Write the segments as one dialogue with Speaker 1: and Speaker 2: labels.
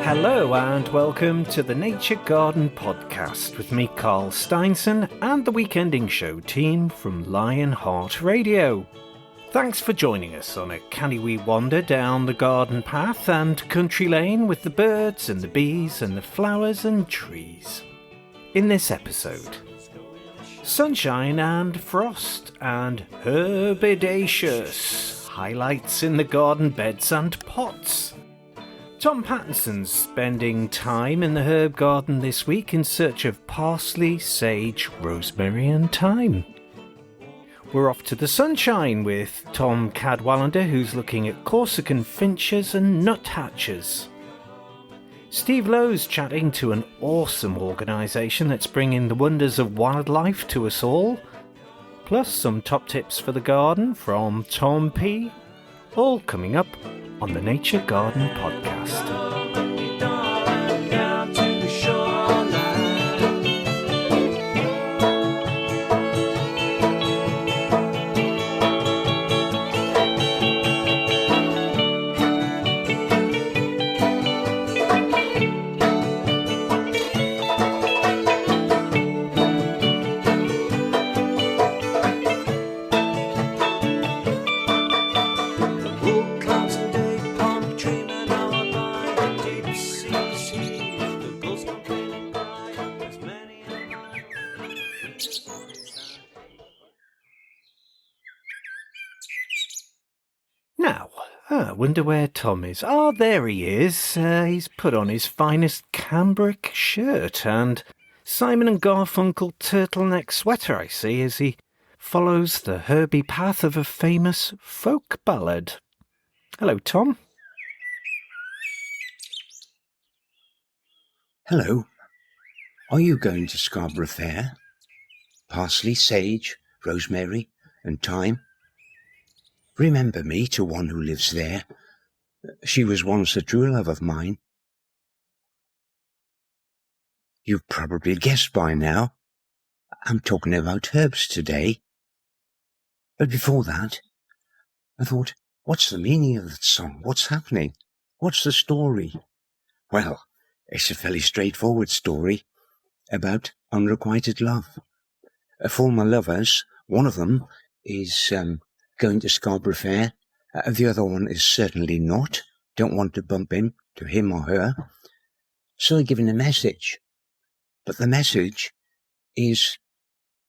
Speaker 1: Hello and welcome to the Nature Garden Podcast with me, Carl Steinson, and the Weekending Show team from Lionheart Radio. Thanks for joining us on a canny wee wander down the garden path and country lane with the birds and the bees and the flowers and trees. In this episode, sunshine and frost and herbidacious, highlights in the garden beds and pots. Tom Pattinson's spending time in the herb garden this week in search of parsley, sage, rosemary and thyme. We're off to the sunshine with Tom Cadwallander, who's looking at Corsican finches and nuthatches. Steve Lowe's chatting to an awesome organisation that's bringing the wonders of wildlife to us all, plus some top tips for the garden from Tom P. All coming up on the Nature Garden Podcast. Now, I wonder where Tom is. Ah, there he is. He's put on his finest cambric shirt and Simon and Garfunkel turtleneck sweater, I see, as he follows the herby path of a famous folk ballad. Hello, Tom.
Speaker 2: Hello. Are you going to Scarborough Fair? Parsley, sage, rosemary and thyme. Remember me to one who lives there. She was once a true love of mine. You've probably guessed by now. I'm talking about herbs today. But before that, I thought, what's the meaning of that song? What's happening? What's the story? Well, it's a fairly straightforward story about unrequited love. For my lovers, one of them is going to Scarborough Fair. The other one is certainly not. Don't want to bump into him or her. So they're giving a message. But the message is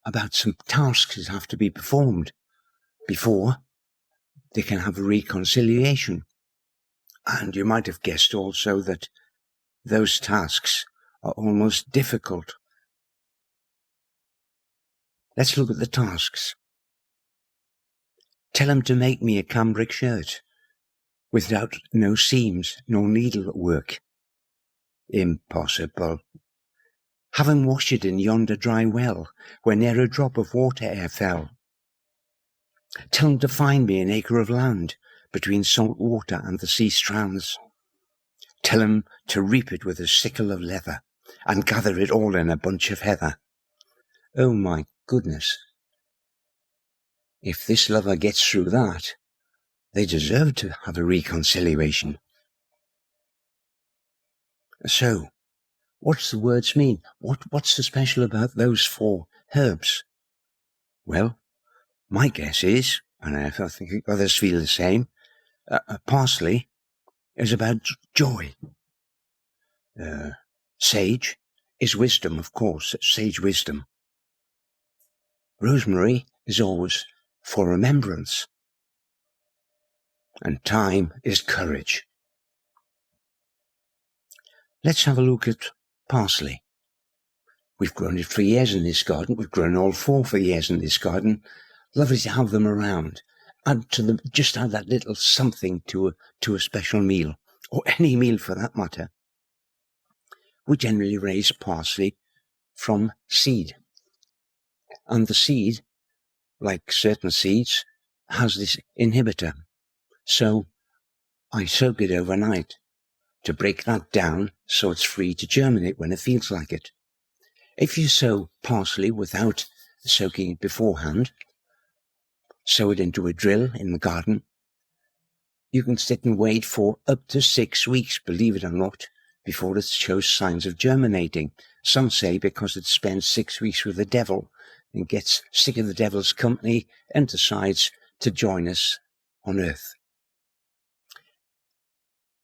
Speaker 2: about some tasks that have to be performed before they can have a reconciliation. And you might have guessed also that those tasks are almost difficult. Let's look at the tasks. Tell him to make me a cambric shirt, without no seams, no needlework. Impossible. Have him wash it in yonder dry well, where ne'er a drop of water e'er fell. Tell him to find me an acre of land, between salt water and the sea strands. Tell him to reap it with a sickle of leather, and gather it all in a bunch of heather. Oh my goodness. If this lover gets through that, they deserve to have a reconciliation. So, what's the words mean? What's so special about those 4 herbs? Well, my guess is, and I think others feel the same, parsley is about joy. Sage is wisdom, of course, sage wisdom. Rosemary is always for remembrance. And thyme is courage. Let's have a look at parsley. We've grown it for years in this garden. We've grown all 4 for years in this garden. Lovely to have them around. Add to them, just add that little something to a special meal, or any meal for that matter. We generally raise parsley from seed. And the seed, like certain seeds, has this inhibitor. So I soak it overnight to break that down so it's free to germinate when it feels like it. If you sow parsley without soaking it beforehand, sow it into a drill in the garden, you can sit and wait for up to 6 weeks, believe it or not, before it shows signs of germinating. Some say because it spends 6 weeks with the devil and gets sick of the devil's company and decides to join us on earth.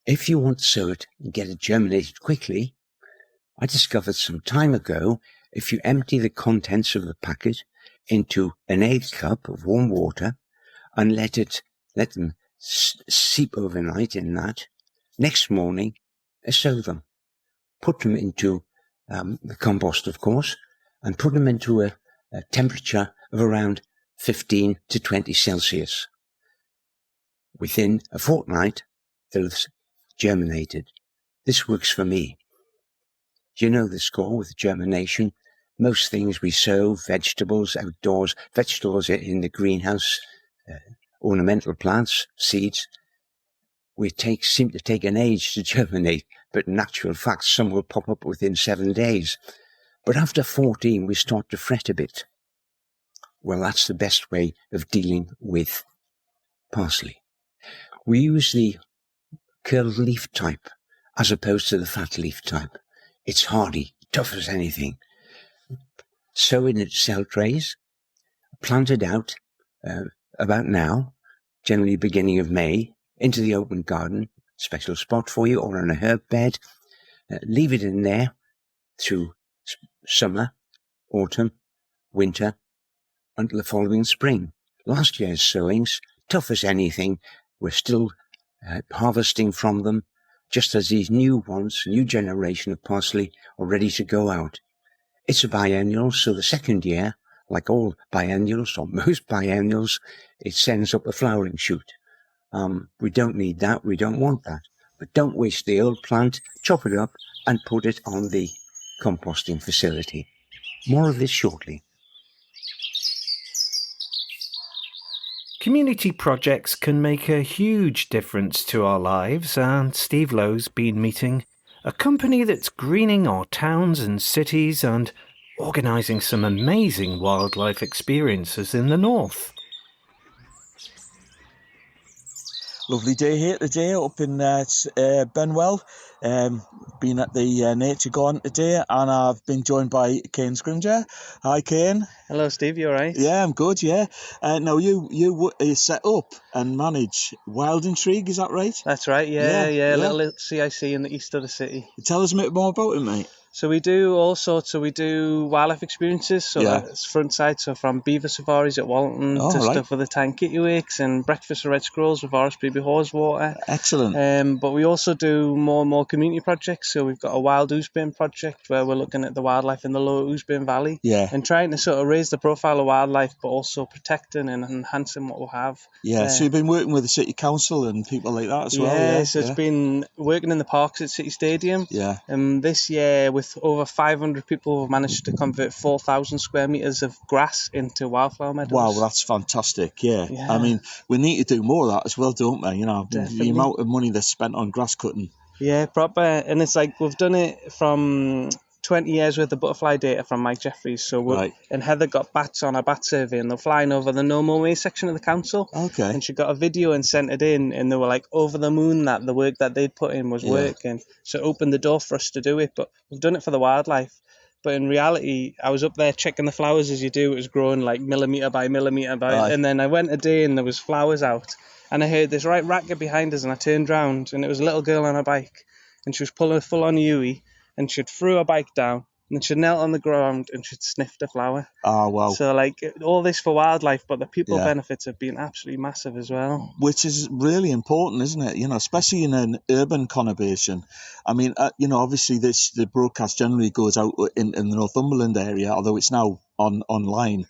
Speaker 2: If you want to sow it and get it germinated quickly, I discovered some time ago, if you empty the contents of the packet into an 1/8 cup of warm water and let them seep overnight in that, next morning, sow them. Put them into the compost, of course, and put them into a temperature of around 15 to 20 Celsius. Within a fortnight, they'll have germinated. This works for me. You know the score with germination. Most things we sow, vegetables outdoors, vegetables in the greenhouse, ornamental plants, seeds, seem to take an age to germinate, but in actual fact, some will pop up within 7 days. But after 14, we start to fret a bit. Well, that's the best way of dealing with parsley. We use the curled leaf type as opposed to the fat leaf type. It's hardy, tough as anything. Sow in its cell trays, planted out about now, generally beginning of May, into the open garden, special spot for you, or on a herb bed. Leave it in there through summer, autumn, winter, until the following spring. Last year's sowings, tough as anything, we're still harvesting from them, just as these new ones, new generation of parsley, are ready to go out. It's a biennial, so the second year, like all biennials, or most biennials, it sends up a flowering shoot. We don't need that, we don't want that. But don't waste the old plant, chop it up and put it on the composting facility. More of this shortly.
Speaker 1: Community projects can make a huge difference to our lives, and Steve Lowe's been meeting a company that's greening our towns and cities and organising some amazing wildlife experiences in the north.
Speaker 3: Lovely day here today up in Benwell. Been at the Nature Garden today, and I've been joined by Kane Scrimger. Hi, Kane.
Speaker 4: Hello, Steve. You all right?
Speaker 3: Yeah, I'm good. Yeah. Now you set up and manage Wild Intrigue. Is that right?
Speaker 4: That's right. Yeah. Little CIC in the east of the city.
Speaker 3: Tell us a bit more about it, mate.
Speaker 4: So we do all sorts. So we do wildlife experiences. So that's front side. So from beaver safaris at Walton to stuff with the tank kittiwakes and breakfast for red squirrels with Forest Baby Haweswater.
Speaker 3: Excellent.
Speaker 4: But we also do more and more community projects. So we've got a wild oosebane project where we're looking at the wildlife in the Lowe Oosebane Valley.
Speaker 3: Yeah.
Speaker 4: And trying to sort of raise the profile of wildlife, but also protecting and enhancing what we have.
Speaker 3: Yeah. So you've been working with the city council and people like that as well.
Speaker 4: Yeah. So it's been working in the parks at City Stadium.
Speaker 3: Yeah.
Speaker 4: And this year, with over 500 people, we've managed to convert 4,000 square metres of grass into wildflower meadows.
Speaker 3: Wow, that's fantastic. Yeah. I mean, we need to do more of that as well, don't we? You know,
Speaker 4: Definitely.
Speaker 3: The amount of money that's spent on grass cutting.
Speaker 4: Yeah, proper. And it's like we've done it from 20 years worth of butterfly data from Mike Jeffries. So and Heather got bats on a bat survey, and they're flying over the no more way section of the council.
Speaker 3: Okay.
Speaker 4: And she got a video and sent it in, and they were like over the moon that the work that they'd put in was working. So it opened the door for us to do it. But we've done it for the wildlife. But in reality, I was up there checking the flowers as you do. It was growing like millimetre by millimetre by. And then I went a day and there was flowers out. And I heard this right racket behind us, and I turned round, and it was a little girl on a bike. And she was pulling a full-on Yui, and she'd threw her bike down, and then she'd knelt on the ground, and she'd sniffed a flower.
Speaker 3: Oh, wow.
Speaker 4: So, like, all this for wildlife, but the people benefits have been absolutely massive as well.
Speaker 3: Which is really important, isn't it? You know, especially in an urban conurbation. I mean, you know, obviously the broadcast generally goes out in the Northumberland area, although it's now online,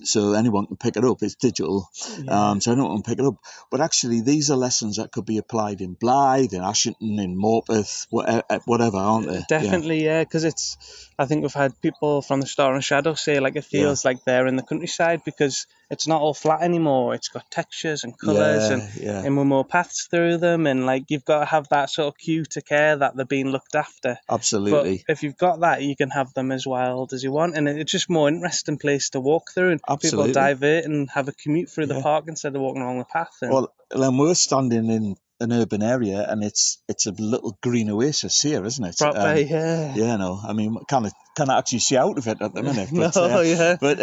Speaker 3: so anyone can pick it up. It's digital, so anyone can pick it up. But actually, these are lessons that could be applied in Blythe, in Ashington, in Morpeth, whatever, aren't they?
Speaker 4: Definitely, because it's. I think we've had people from the Star and Shadow say like it feels like they're in the countryside because it's not all flat anymore. It's got textures and colours and we're more paths through them, and like you've got to have that sort of cue to care that they're being looked after.
Speaker 3: Absolutely.
Speaker 4: But if you've got that, you can have them as wild as you want, and it's just more interesting place to walk through, and people divert and have a commute through the park instead of walking along the path.
Speaker 3: Well, then we're standing in an urban area, and it's a little green oasis here, isn't it?
Speaker 4: Proper, yeah.
Speaker 3: Yeah, no, I mean, can't actually see out of it at the minute. But,
Speaker 4: yeah.
Speaker 3: But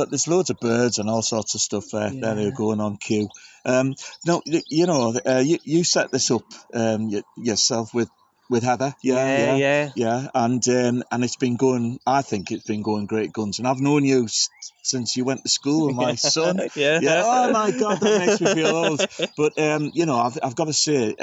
Speaker 3: there's loads of birds and all sorts of stuff there going on queue. No, you set this up yourself with Heather, yeah, and it's been going. I think it's been going great guns, and I've known you since you went to school with my son.
Speaker 4: Yeah.
Speaker 3: Oh my God, that makes me feel old. But I've got to say,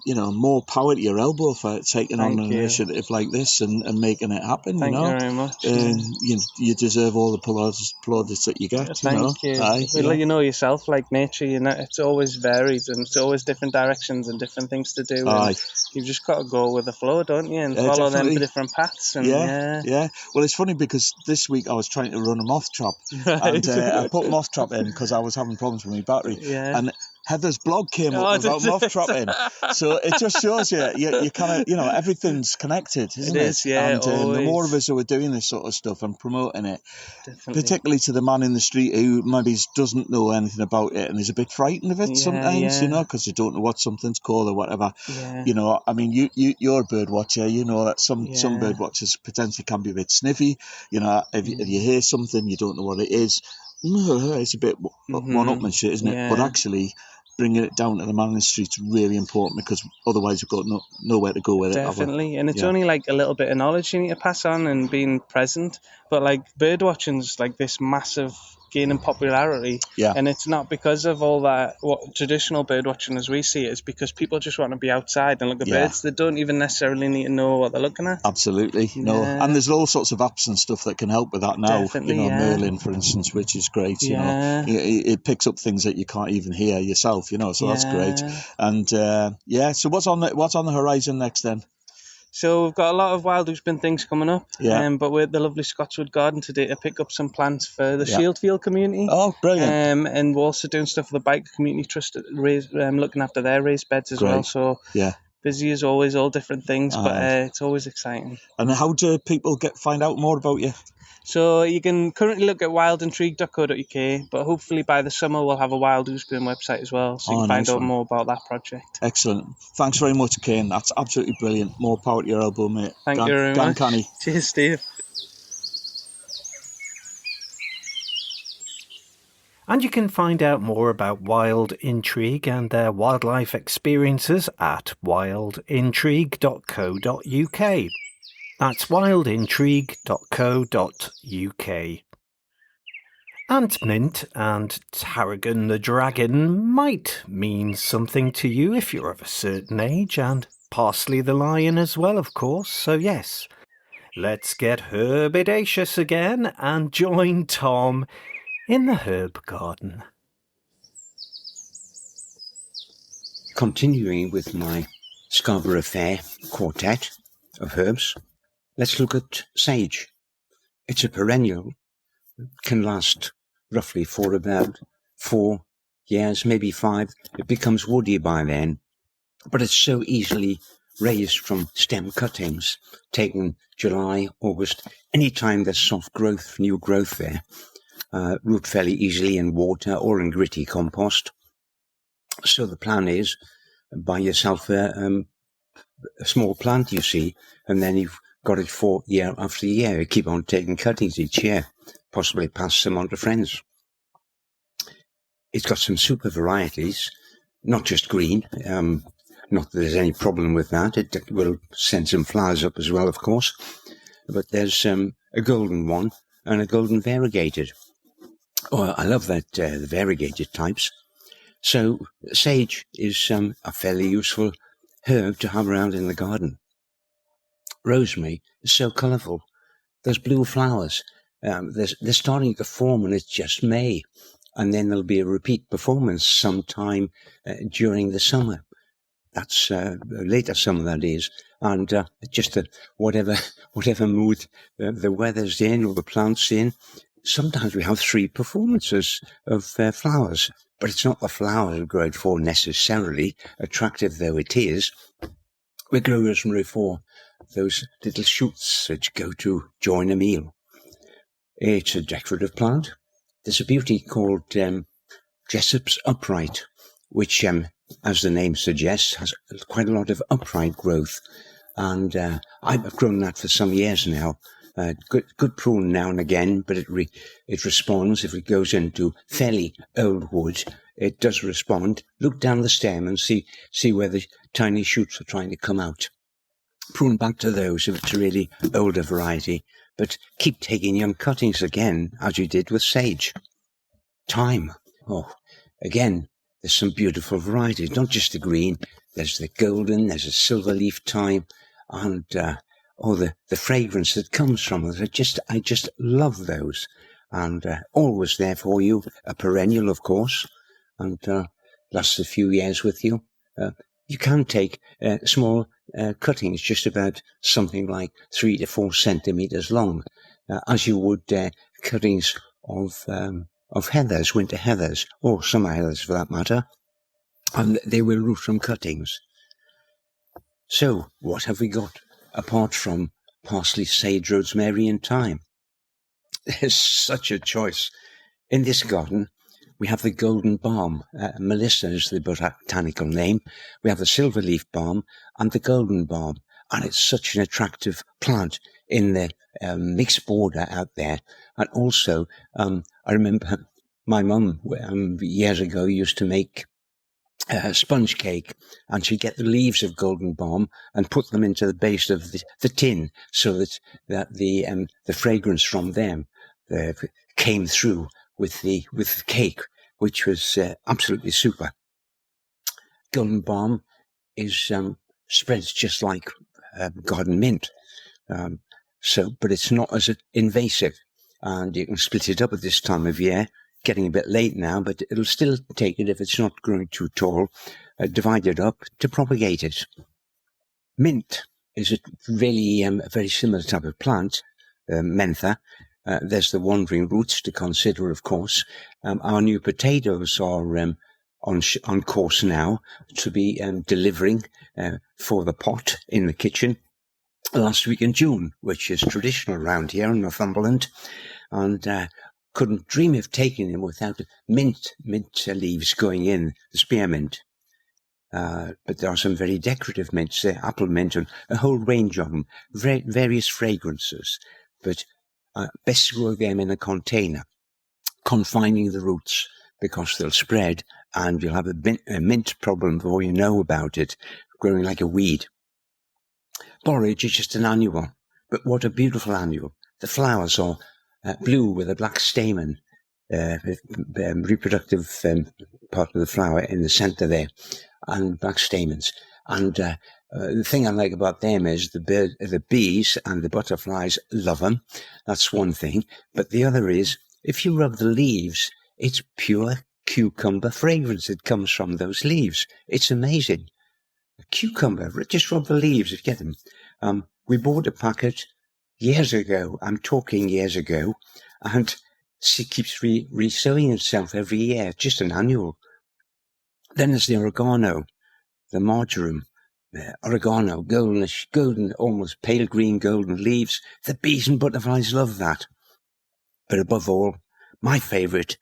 Speaker 3: more power to your elbow for taking on an initiative like this and making it happen.
Speaker 4: Thank you very much.
Speaker 3: You deserve all the plaudits that you get.
Speaker 4: Thank you. Well, you know yourself, like nature, it's always varied and it's always different directions and different things to do. And you've just got to go with the flow, don't you, and follow them different paths. And,
Speaker 3: yeah. Well, it's funny because this week I was trying to run a moth trap, and I put moth trap in because I was having problems with my battery, and Heather's blog came up about moth trapping. So it just shows you kind of, everything's connected, isn't it?
Speaker 4: It is, yeah.
Speaker 3: And the more of us who are doing this sort of stuff and promoting it,
Speaker 4: Definitely.
Speaker 3: particularly to the man in the street who maybe doesn't know anything about it and is a bit frightened of it sometimes, because you don't know what something's called or whatever.
Speaker 4: Yeah.
Speaker 3: I mean, you're a bird watcher. You know that some bird watchers potentially can be a bit sniffy. If you hear something, you don't know what it is. It's a bit one-upmanship, isn't it? But actually, bringing it down to the man in the street's really important because otherwise you've got nowhere to go with it.
Speaker 4: Definitely, and it's only like a little bit of knowledge you need to pass on and being present. But like bird watching's like this massive gain in popularity, and it's not because of all that what traditional bird watching as we see it. It's because people just want to be outside and look at birds. They don't even necessarily need to know what they're looking at.
Speaker 3: Absolutely, no. And there's all sorts of apps and stuff that can help with that now.
Speaker 4: Definitely,
Speaker 3: Merlin, for instance, which is great. It picks up things that you can't even hear yourself. So that's great. And so what's on the horizon next then?
Speaker 4: So we've got a lot of wild husband things coming up, but we're at the lovely Scotswood Garden today to pick up some plants for the Shieldfield community.
Speaker 3: Oh, brilliant.
Speaker 4: And we're also doing stuff for the Biker Community Trust, looking after their raised beds as well. So busy as always, all different things, but it's always exciting.
Speaker 3: And how do people find out more about you?
Speaker 4: So you can currently look at wildintrigue.co.uk, but hopefully by the summer we'll have a Wild Husband website as well, so you can find out more about that project.
Speaker 3: Excellent. Thanks very much, Kane. That's absolutely brilliant. More power to your elbow, mate.
Speaker 4: Thank you very much.
Speaker 3: Canny.
Speaker 4: Cheers, Steve.
Speaker 1: And you can find out more about Wild Intrigue and their wildlife experiences at wildintrigue.co.uk. That's wildintrigue.co.uk. Antmint and Tarragon the Dragon might mean something to you if you're of a certain age, and Parsley the Lion as well, of course, so yes. Let's get herbidacious again and join Tom in the herb garden.
Speaker 2: Continuing with my Scarborough Fair quartet of herbs, let's look at sage. It's a perennial, can last roughly for about 4 years, maybe 5. It becomes woody by then, but it's so easily raised from stem cuttings, taken July, August, any time there's soft growth, new growth there. Root fairly easily in water or in gritty compost. So the plan is, buy yourself a small plant, you see, and then you've got it for year after year. You keep on taking cuttings each year, possibly pass some on to friends. It's got some super varieties, not just green. Not that there's any problem with that. It will send some flowers up as well, of course. But there's a golden one and a golden variegated. Oh, I love that, the variegated types. So sage is a fairly useful herb to have around in the garden. Rosemary is so colourful. Those blue flowers, they're starting to form and it's just May. And then there'll be a repeat performance sometime during the summer. That's later summer, that is. And just whatever mood the weather's in or the plant's in, sometimes we have 3 performances of flowers. But it's not the flowers we grow it for necessarily, attractive though it is. We grow rosemary for those little shoots that go to join a meal. It's a decorative plant. There's a beauty called Jessop's Upright, which as the name suggests, has quite a lot of upright growth. And I've grown that for some years now. Good prune now and again, but it responds. If it goes into fairly old wood, it does respond. Look down the stem and see where the tiny shoots are trying to come out. Prune back to those if it's a really older variety, but keep taking young cuttings again, as you did with sage. Thyme. Oh, again, there's some beautiful varieties, not just the green. There's the golden, there's a silver leaf thyme, and the fragrance that comes from it. I just love those. And always there for you, a perennial, of course, and lasts a few years with you. You can take small cuttings, just about something like 3 to 4 centimetres long, as you would cuttings of heathers, winter heathers, or summer heathers for that matter, and they will root from cuttings. So, what have we got apart from parsley, sage, rosemary and thyme? There's such a choice. In this garden, we have the golden balm. Melissa is the botanical name. We have the silver leaf balm and the golden balm. And it's such an attractive plant in the mixed border out there. And also, I remember my mum years ago used to make sponge cake, and she'd get the leaves of golden balm and put them into the base of the tin, so that the fragrance from them came through with the cake, which was absolutely super. Golden balm is spreads just like garden mint, but it's not as invasive, and you can split it up at this time of year. Getting a bit late now, but it'll still take it if it's not growing too tall. Divide it up to propagate it. Mint is a very similar type of plant, mentha. There's the wandering roots to consider, of course. Our new potatoes are on course now to be delivering for the pot in the kitchen last week in June, which is traditional around here in Northumberland, and couldn't dream of taking them without mint leaves going in, the spearmint. But there are some very decorative mints, apple mint, and a whole range of them, various fragrances. But best to grow them in a container, confining the roots, because they'll spread, and you'll have a mint problem before you know about it, growing like a weed. Borage is just an annual, but what a beautiful annual. The flowers are blue with a black stamen, reproductive part of the flower in the centre there, and black stamens. And the thing I like about them is the bees and the butterflies love them. That's one thing. But the other is, if you rub the leaves, it's pure cucumber fragrance that comes from those leaves. It's amazing. A cucumber, just rub the leaves and get them. We bought a packet years ago. I'm talking years ago, and she keeps resowing itself every year, just an annual. Then there's the oregano, the marjoram, oregano, golden, almost pale green golden leaves. The bees and butterflies love that. But above all, my favourite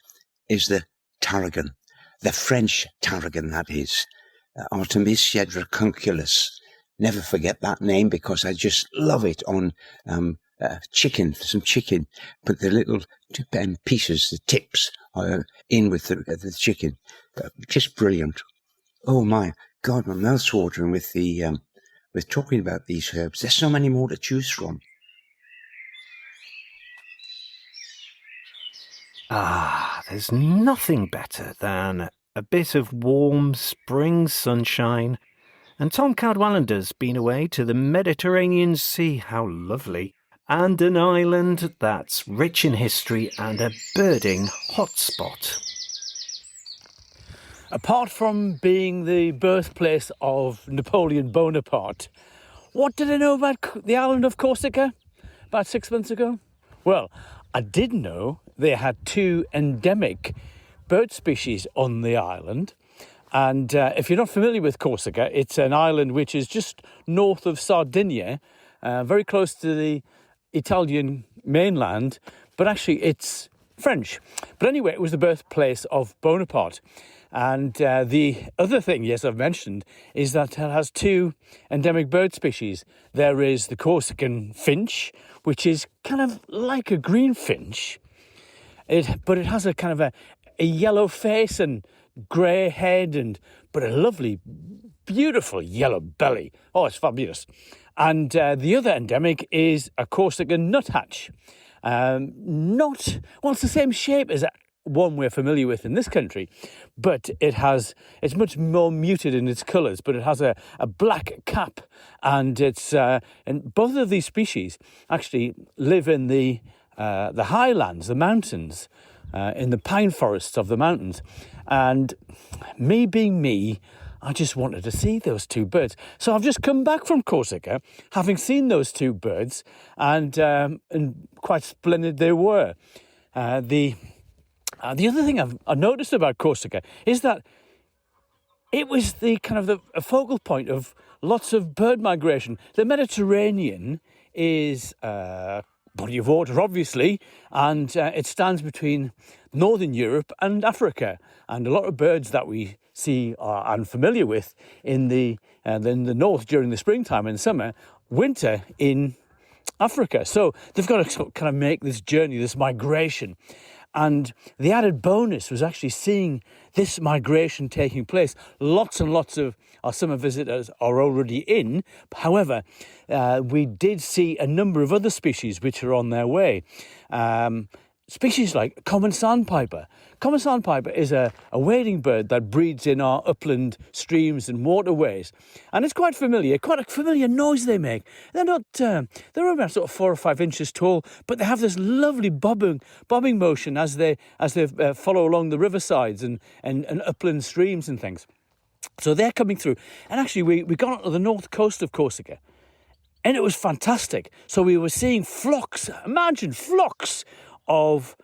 Speaker 2: is the tarragon, the French tarragon, that is, Artemisia dracunculus. Never forget that name, because I just love it on chicken, some chicken. Put the little pieces, the tips, in with the chicken. Just brilliant. Oh my God, my mouth's watering with talking about these herbs. There's so many more to choose from.
Speaker 1: There's nothing better than a bit of warm spring sunshine. And Tom Cadwallander's been away to the Mediterranean Sea, how lovely, and an island that's rich in history and a birding hotspot.
Speaker 5: Apart from being the birthplace of Napoleon Bonaparte, what did I know about the island of Corsica about 6 months ago? Well, I did know they had 2 endemic bird species on the island. And if you're not familiar with Corsica, it's an island which is just north of Sardinia, very close to the Italian mainland, but actually it's French. But anyway, it was the birthplace of Bonaparte. And the other thing, yes, I've mentioned, is that it has two endemic bird species. There is the Corsican finch, which is kind of like a green finch, but it has a kind of a yellow face and grey head, but a lovely, beautiful yellow belly. Oh, it's fabulous. And the other endemic is a Corsican nuthatch. It's the same shape as one we're familiar with in this country, but it's much more muted in its colours, but it has a black cap, and and both of these species actually live in the highlands, the mountains, in the pine forests of the mountains. And me being me, I just wanted to see those two birds. So I've just come back from Corsica, having seen those two birds, and quite splendid they were. The other thing I've noticed about Corsica is that it was the kind of a focal point of lots of bird migration. The Mediterranean is a body of water, obviously, and it stands between Northern Europe and Africa. And a lot of birds that we see are unfamiliar with in the north during the springtime and summer, winter in Africa. So they've got to kind of make this journey, this migration. And the added bonus was actually seeing this migration taking place. Lots and lots of our summer visitors are already in. However, we did see a number of other species which are on their way. Species like common sandpiper. Common sandpiper is a wading bird that breeds in our upland streams and waterways. And it's quite a familiar noise they make. They're only about sort of 4 or 5 inches tall, but they have this lovely bobbing motion as they follow along the riversides and upland streams and things. So they're coming through. And actually, we got onto the north coast of Corsica, and it was fantastic. So we were seeing flocks of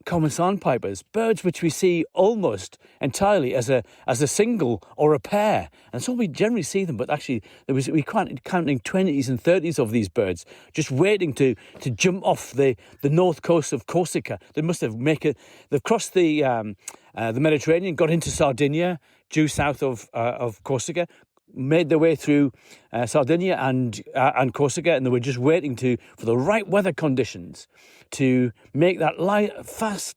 Speaker 5: common sandpipers, birds which we see almost entirely as a single or a pair. And so we generally see them, but actually we counting 20s and 30s of these birds just waiting to jump off the north coast of Corsica. They must have they've crossed the Mediterranean, got into Sardinia, due south of Corsica, made their way through Sardinia and Corsica, and they were just waiting for the right weather conditions to make that last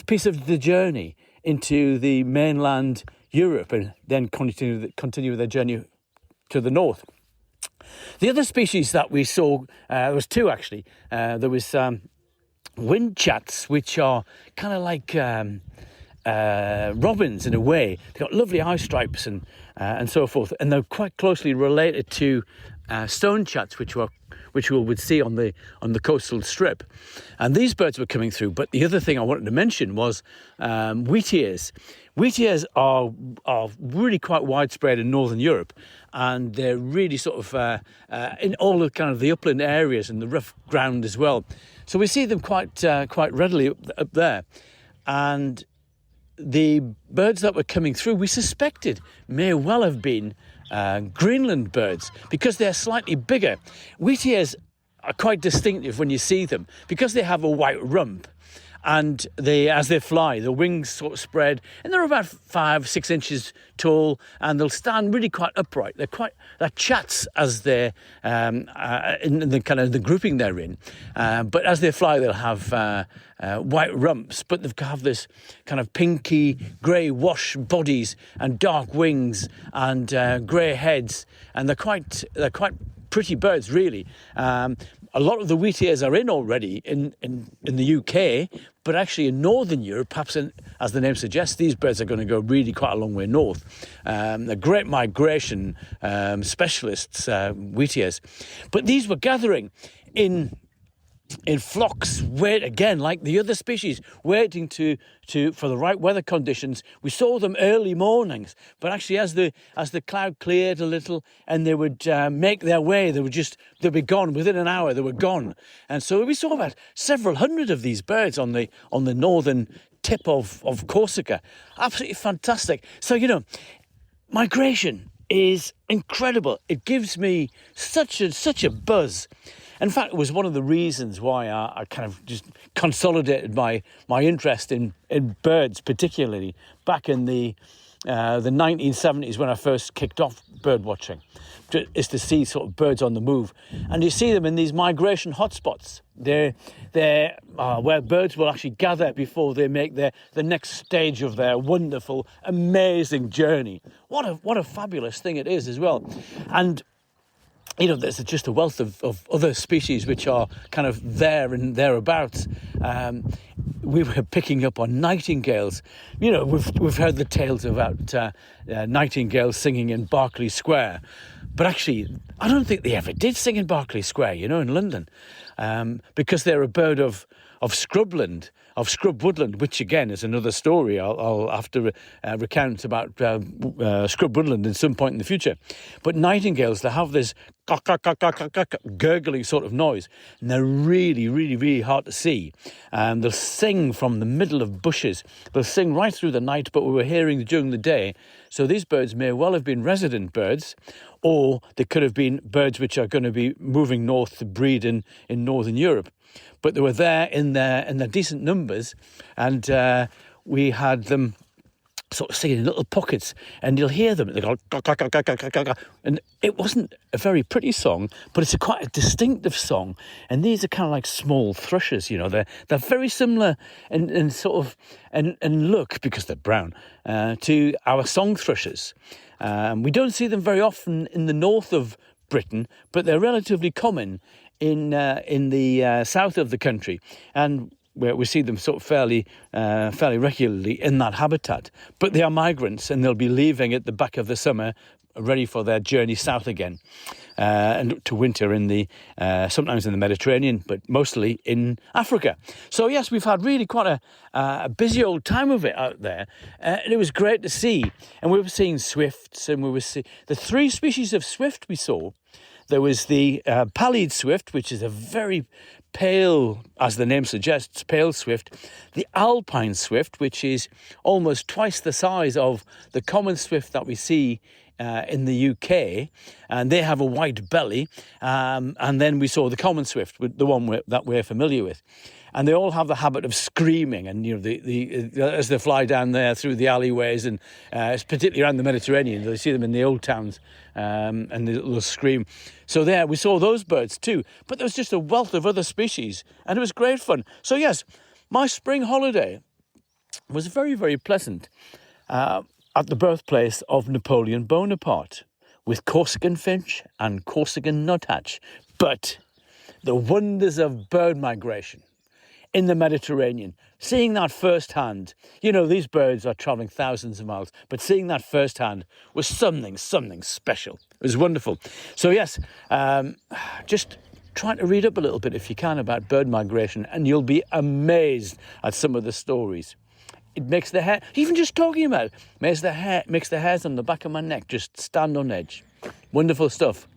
Speaker 5: piece of the journey into the mainland Europe, and then continue their journey to the north. The other species that we saw, there was two actually. There was wind chats, which are kind of like robins in a way. They've got lovely eye stripes and so forth, and they're quite closely related to stone chats, which we would see on the coastal strip. And these birds were coming through. But the other thing I wanted to mention was wheat ears. Wheat ears are really quite widespread in Northern Europe, and they're really sort of in all the kind of the upland areas and the rough ground as well. So we see them quite readily up there. And the birds that were coming through, we suspected may well have been Greenland birds, because they're slightly bigger. Wheat ears are quite distinctive when you see them, because they have a white rump, and as they fly, the wings sort of spread, and they're about 5-6 inches tall, and they'll stand really quite upright. They're chats as they're in the kind of the grouping they're in, but as they fly, they'll have white rumps, but they have this kind of pinky grey wash bodies and dark wings and grey heads, and they're quite pretty birds, really. A lot of the wheat ears are in already in the UK, but actually in Northern Europe, perhaps as the name suggests, these birds are going to go really quite a long way north. They're great migration specialists, wheat ears. But these were gathering in flocks, again, like the other species, waiting for the right weather conditions. We saw them early mornings, but actually as the cloud cleared a little and they would make their way, they'd be gone within an hour. They were gone, and so we saw about several hundred of these birds on the northern tip of Corsica. Absolutely fantastic. So migration is incredible. It gives me such a buzz. In fact, it was one of the reasons why I kind of just consolidated my interest in birds, particularly back in the 1970s when I first kicked off bird watching, is to see sort of birds on the move. And you see them in these migration hotspots. They're where birds will actually gather before they make the next stage of their wonderful, amazing journey. What a fabulous thing it is as well. And you know, there's just a wealth of other species which are kind of there and thereabouts. We were picking up on nightingales. You know, we've heard the tales about nightingales singing in Berkeley Square, but actually, I don't think they ever did sing in Berkeley Square, you know, in London, because they're a bird of scrubland, of scrub woodland, which again is another story I'll have to recount about scrub woodland at some point in the future. But nightingales, they have this gurgling sort of noise, and they're really, really, really hard to see. They'll sing from the middle of bushes. They'll sing right through the night, but we were hearing during the day. So these birds may well have been resident birds, or they could have been birds which are going to be moving north to breed in Northern Europe. But they were there in their decent numbers, and we had them sort of singing in little pockets, and you'll hear them. They go, and it wasn't a very pretty song, but it's quite a distinctive song. And these are kind of like small thrushes, you know. They're very similar in sort of and look, because they're brown, to our song thrushes. We don't see them very often in the north of Britain, but they're relatively common in the south of the country, and where we see them sort of fairly regularly in that habitat. But they are migrants, and they'll be leaving at the back of the summer, ready for their journey south again, and to winter in the sometimes in the Mediterranean, but mostly in Africa. So yes, we've had really quite a busy old time of it out there, and it was great to see. And we were seeing swifts, and we were seeing the three species of swift we saw. There was the pallid swift, which is a very pale, as the name suggests, pale swift. The alpine swift, which is almost twice the size of the common swift that we see in the UK, and they have a white belly. And then we saw the common swift, the one that we're familiar with. And they all have the habit of screaming, and you know, as they fly down there through the alleyways, and particularly around the Mediterranean, you see them in the old towns, and they'll scream. So there, we saw those birds too. But there was just a wealth of other species, and it was great fun. So yes, my spring holiday was very, very pleasant at the birthplace of Napoleon Bonaparte, with Corsican finch and Corsican nuthatch. But the wonders of bird migration in the Mediterranean, seeing that firsthand, you know, these birds are travelling thousands of miles, but seeing that firsthand was something special. It was wonderful. So yes, just try to read up a little bit if you can about bird migration, and you'll be amazed at some of the stories. It makes the hair, even just talking about it, makes the hairs on the back of my neck just stand on edge. Wonderful stuff.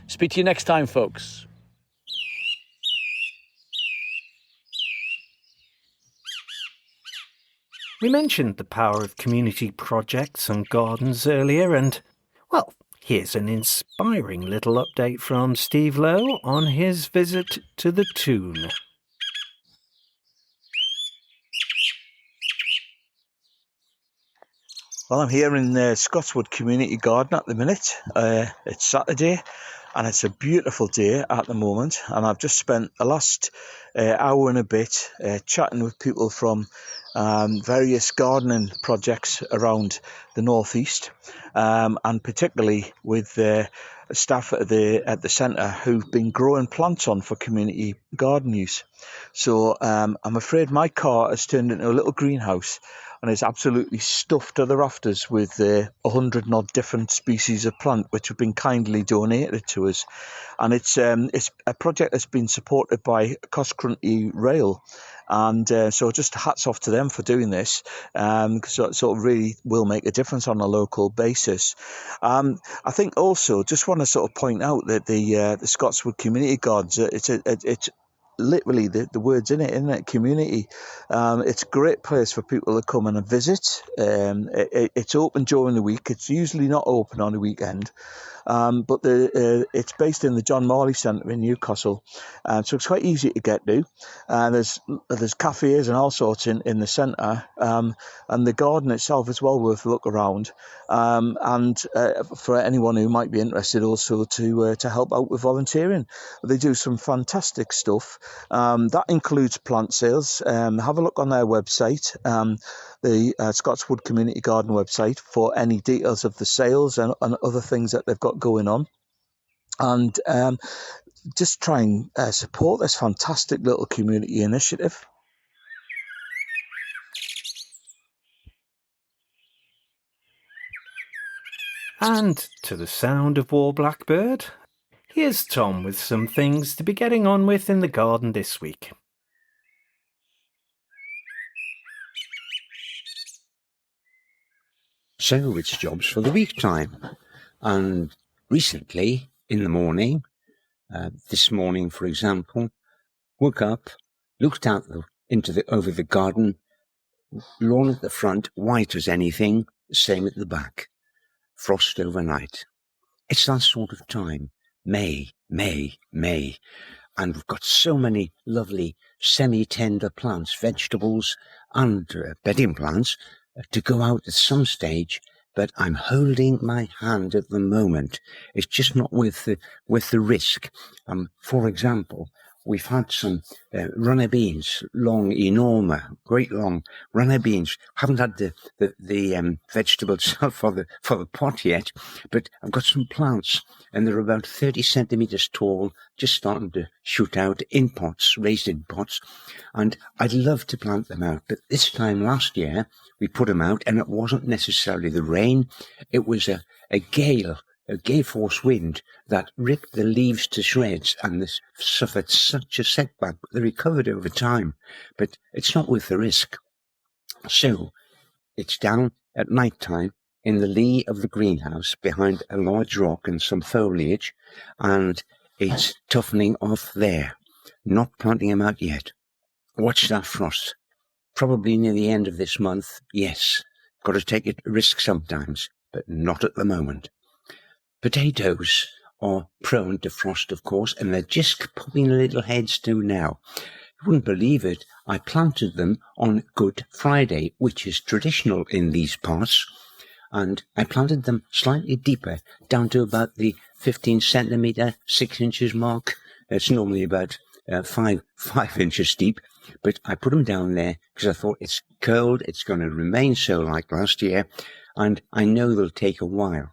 Speaker 5: Speak to you next time, folks.
Speaker 1: We mentioned the power of community projects and gardens earlier, and, well, here's an inspiring little update from Steve Lowe on his visit to the Toon.
Speaker 3: Well, I'm here in Scotswood Community Garden at the minute. It's Saturday, and it's a beautiful day at the moment. And I've just spent the last hour and a bit chatting with people from various gardening projects around the northeast, and particularly with staff at the centre who've been growing plants on for community garden use. So I'm afraid my car has turned into a little greenhouse, and it's absolutely stuffed to the rafters with 100 and odd different species of plant which have been kindly donated to us. And it's a project that's been supported by Cross Country Rail. And so just hats off to them for doing this, because it sort of really will make a difference on a local basis. I think also just want to sort of point out that the Scotswood Community Gardens, it's literally the words in it, isn't it? Community. It's a great place for people to come and visit. It's open during the week. It's usually not open on a weekend. But it's based in the John Morley Centre in Newcastle, so it's quite easy to get to. There's cafes and all sorts in the centre, and the garden itself is well worth a look around. And for anyone who might be interested, also to help out with volunteering, they do some fantastic stuff. That includes plant sales. Have a look on their website. The Scotswood Community Garden website for any details of the sales and other things that they've got going on. And just try and support this fantastic little community initiative.
Speaker 1: And to the sound of War Blackbird, here's Tom with some things to be getting on with in the garden this week.
Speaker 2: So it's jobs for the week time. And recently, in the morning, this morning, for example, woke up, looked out over the garden, lawn at the front, white as anything, same at the back. Frost overnight. It's that sort of time. May. And we've got so many lovely semi-tender plants, vegetables and bedding plants to go out at some stage, but I'm holding my hand at the moment. It's just not with the risk. For example, we've had some runner beans, long, enormous, great long runner beans. Haven't had the vegetable itself for the pot yet, but I've got some plants, and they're about 30 centimetres tall, just starting to shoot out in pots, raised in pots, and I'd love to plant them out. But this time last year, we put them out, and it wasn't necessarily the rain. It was a gale force wind that ripped the leaves to shreds, and they suffered such a setback. They recovered over time, but it's not worth the risk. So it's down at night time in the lee of the greenhouse behind a large rock and some foliage, and it's toughening off there. Not planting them out yet. Watch that frost. Probably near the end of this month, yes. Got to take a risk sometimes, but not at the moment. Potatoes are prone to frost, of course, and they're just popping little heads to now. You wouldn't believe it, I planted them on Good Friday, which is traditional in these parts, and I planted them slightly deeper, down to about the 15 centimetre, 6 inches mark. It's normally about 5 inches deep, but I put them down there because I thought it's cold, it's going to remain so like last year, and I know they'll take a while.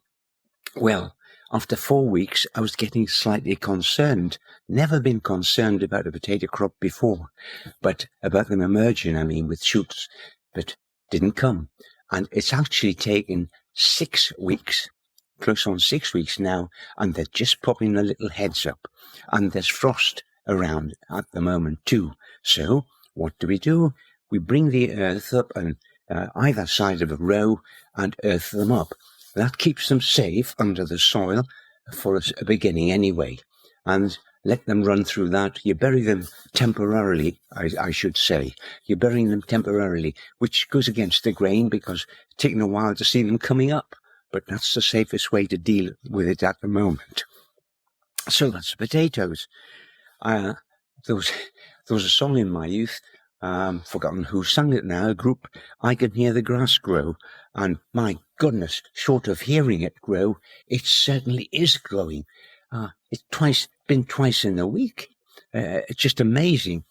Speaker 2: Well, after 4 weeks, I was getting slightly concerned. Never been concerned about a potato crop before, but about them emerging, with shoots, but didn't come. And it's actually taken 6 weeks, close on 6 weeks now, and they're just popping the little heads up. And there's frost around at the moment too. So what do? We bring the earth up on either side of a row and earth them up. That keeps them safe under the soil for a beginning anyway, and let them run through that. You bury them temporarily, I should say. You're burying them temporarily, which goes against the grain because it's taking a while to see them coming up, but that's the safest way to deal with it at the moment. So that's the potatoes. There was a song in my youth, forgotten who sang it now, a group, I Can Hear the Grass Grow, and my goodness, short of hearing it grow, it certainly is growing. It's been twice in a week. It's just amazing,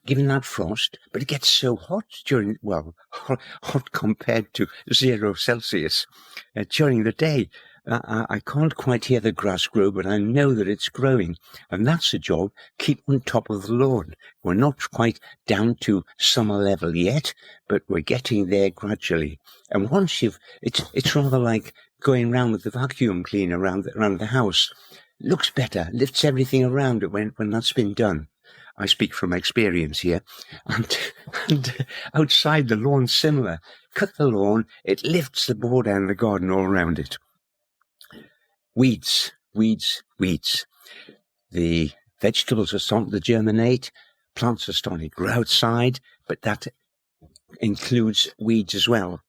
Speaker 2: given that frost, but it gets so hot hot compared to 0 Celsius during the day. I can't quite hear the grass grow, but I know that it's growing, and that's a job. Keep on top of the lawn. We're not quite down to summer level yet, but we're getting there gradually. And once it's rather like going round with the vacuum cleaner around the house. Looks better, lifts everything around it when that's been done. I speak from experience here. And outside the lawn, similar. Cut the lawn, it lifts the border and the garden all around it. Weeds. The vegetables are starting to germinate. plants are starting to grow outside, but that includes weeds as well.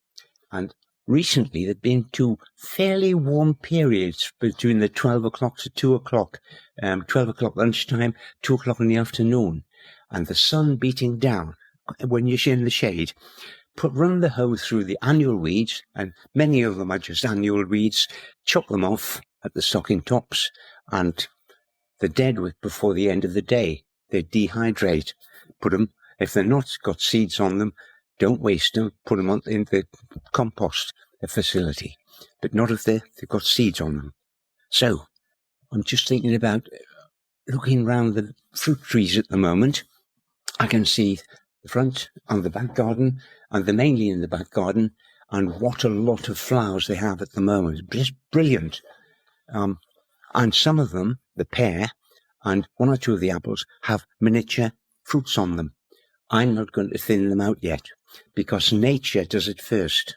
Speaker 2: And recently there've been 2 fairly warm periods between the 12 o'clock to 2 o'clock, 12 o'clock lunchtime, 2 o'clock in the afternoon, and the sun beating down when you're in the shade. Run the hoe through the annual weeds, and many of them are just annual weeds, chop them off at the stocking tops, and they're dead before the end of the day. They dehydrate. Put them, if they're not got seeds on them, don't waste them, put them in the compost facility, but not if they've got seeds on them. So, I'm just thinking about looking round the fruit trees at the moment. I can see the front and the back garden, and they're mainly in the back garden, and what a lot of flowers they have at the moment. It's just brilliant. And some of them, the pear, and 1 or 2 of the apples, have miniature fruits on them. I'm not going to thin them out yet, because nature does it first.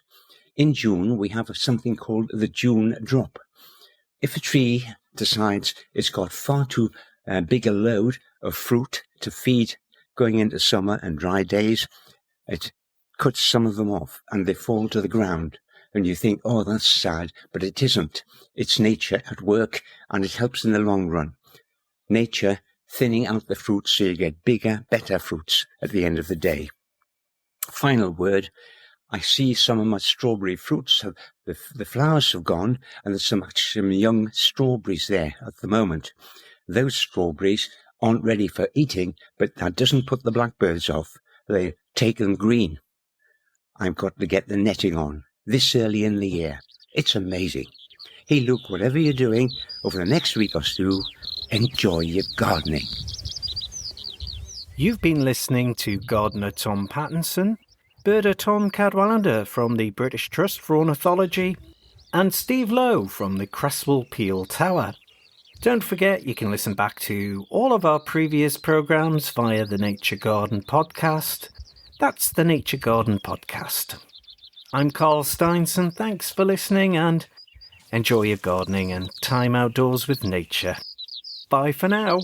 Speaker 2: In June, we have something called the June drop. If a tree decides it's got far too big a load of fruit to feed going into summer and dry days, it cuts some of them off and they fall to the ground. And you think, oh, that's sad, but it isn't. It's nature at work, and it helps in the long run. Nature thinning out the fruits so you get bigger, better fruits at the end of the day. Final word, I see some of my strawberry fruits, the flowers have gone, and there's some young strawberries there at the moment. Those strawberries aren't ready for eating, but that doesn't put the blackbirds off. They take them green. I've got to get the netting on this early in the year. It's amazing. Hey, look, whatever you're doing over the next week or so, enjoy your gardening.
Speaker 1: You've been listening to gardener Tom Pattinson, birder Tom Cadwallander from the British Trust for Ornithology, and Steve Lowe from the Cresswell Peel Tower. Don't forget you can listen back to all of our previous programmes via the Nature Garden podcast. That's the Nature Garden podcast. I'm Carl Steinson, thanks for listening, and enjoy your gardening and time outdoors with nature. Bye for now.